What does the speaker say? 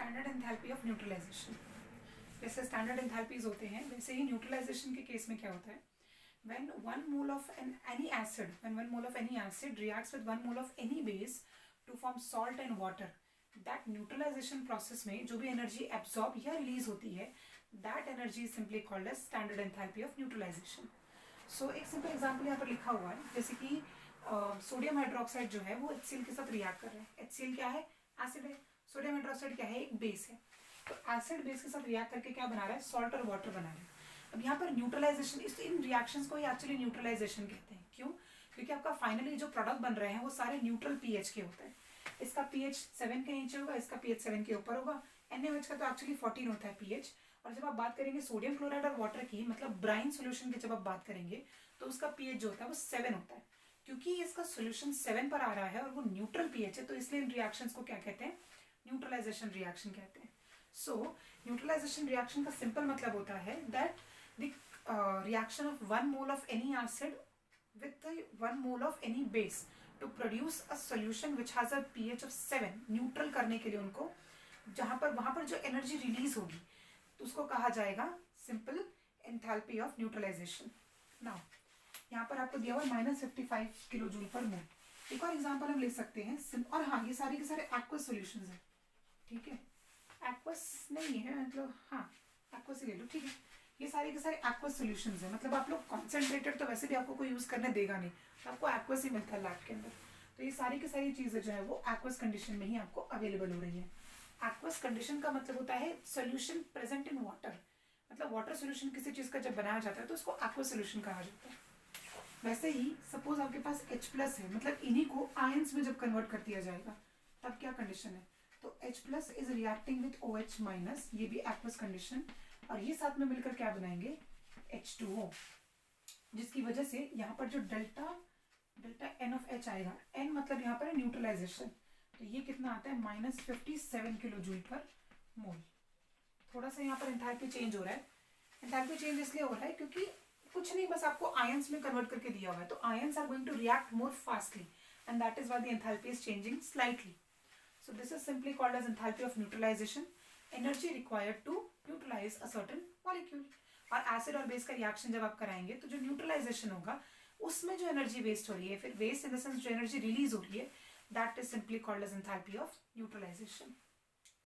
Standard enthalpy of neutralization. जैसे standard enthalpies होते हैं वैसे ही न्यूट्रलाइजेशन के केस में क्या होता है, when one mole of any acid reacts with 1 mole of any base to form salt and water, that neutralisation process में जो भी एनर्जी एब्जॉर्ब या रिलीज होती है that energy is simply called as standard enthalpy of neutralisation. So एक simple example यहाँ पर लिखा हुआ है, जैसे कि सोडियम हाइड्रोक्साइड जो है वो HCl के साथ रिएक्ट कर रहा है। HCl क्या है, एसिड है। सोडियम हाइड्रोक्साइड क्या है, एक बेस है। तो एसिड बेस के साथ रिएक्ट करके क्या बना रहा है, सॉल्ट और वाटर बना रहा है। अब यहाँ पर न्यूट्रलाइजेशन, इन रिएक्शंस को ही एक्चुअली न्यूट्रलाइजेशन कहते हैं। क्यों? क्योंकि आपका फाइनली जो प्रोडक्ट बन रहे हैं वो सारे न्यूट्रल पीएच के होते हैं। इसका पीएच 7 के नीचे होगा, इसका पीएच 7 के ऊपर होगा। NaOH का तो एक्चुअली 14 होता है पीएच। और जब आप बात करेंगे सोडियम क्लोराइड और वाटर की, मतलब ब्राइन सोल्यूशन की जब आप बात करेंगे तो उसका पीएच जो होता है वो 7 होता है। क्योंकि इसका सोल्यूशन 7 पर आ रहा है और वो न्यूट्रल पीएच है, तो इसलिए इन रिएक्शंस को क्या कहते हैं, न्यूट्रलाइजेशन रिएक्शन कहते हैं। सो न्यूट्रलाइजेशन रिएक्शन का सिंपल मतलब होता है that the reaction of 1 mole of any acid with the 1 mole of any base to produce a solution which has a pH of 7, neutral करने के लिए उनको, जहां पर वहां पर जो एनर्जी रिलीज होगी तो उसको कहा जाएगा simple enthalpy of neutralization. Now यहाँ पर आपको दिया हुआ -55 किलो जूल पर मोल। एक और एग्जांपल हम ले सकते हैं, और हाँ ये सारे के सारे एक्वस सॉल्यूशंस हैं, ठीक है। एक्वस नहीं है मतलब, हाँ एक्वस ही ले लो, ठीक है। ये सारे के सारे एक्वस सॉल्यूशंस हैं, मतलब आप लोग कॉन्सेंट्रेटेड तो वैसे भी आपको कोई यूज करने देगा नहीं, तो आपको एक्वस ही मिलता है लैब के अंदर। तो ये सारी की सारी चीजें जो है वो एक्वस कंडीशन में ही आपको अवेलेबल हो रही है। एक्वस कंडीशन का मतलब होता है सोल्यूशन प्रेजेंट इन वाटर, मतलब वाटर सोल्यूशन किसी चीज का जब बनाया जाता है तो उसको एक्वस सोल्यूशन कहा जाता है। वैसे ही सपोज आपके पास H+ है, मतलब इन्हीं को आयंस में जब कन्वर्ट कर दिया जाएगा तब क्या कंडीशन है, तो H+ is reacting with OH-, ये भी एक्वस कंडीशन, और ये साथ में मिलकर क्या बनाएंगे, H2O, जिसकी वजह से यहाँ पर जो डेल्टा N ऑफ H आएगा, N मतलब यहाँ पर है न्यूट्रलाइजेशन, तो ये कितना आता है -57 किलो जूल पर मोल। थोड़ा सा यहाँ पर एंथैल्पी चेंज हो रहा है। एंथैल्पी चेंज इसलिए हो रहा है क्योंकि कुछ नहीं, बस आपको आयंस में कन्वर्ट करके दिया हुआ है, तो ions are going to react more fastly and that is why the enthalpy is changing slightly. So this is simply called as enthalpy of neutralization, energy required to neutralize a certain molecule। और acid और base का reaction जब आप कराएंगे तो जो neutralisation होगा उसमें जो एनर्जी वेस्ट हो रही है, फिर वेस्ट इन द सेंस जो एनर्जी रिलीज हो रही है, that is simply called as enthalpy of neutralisation.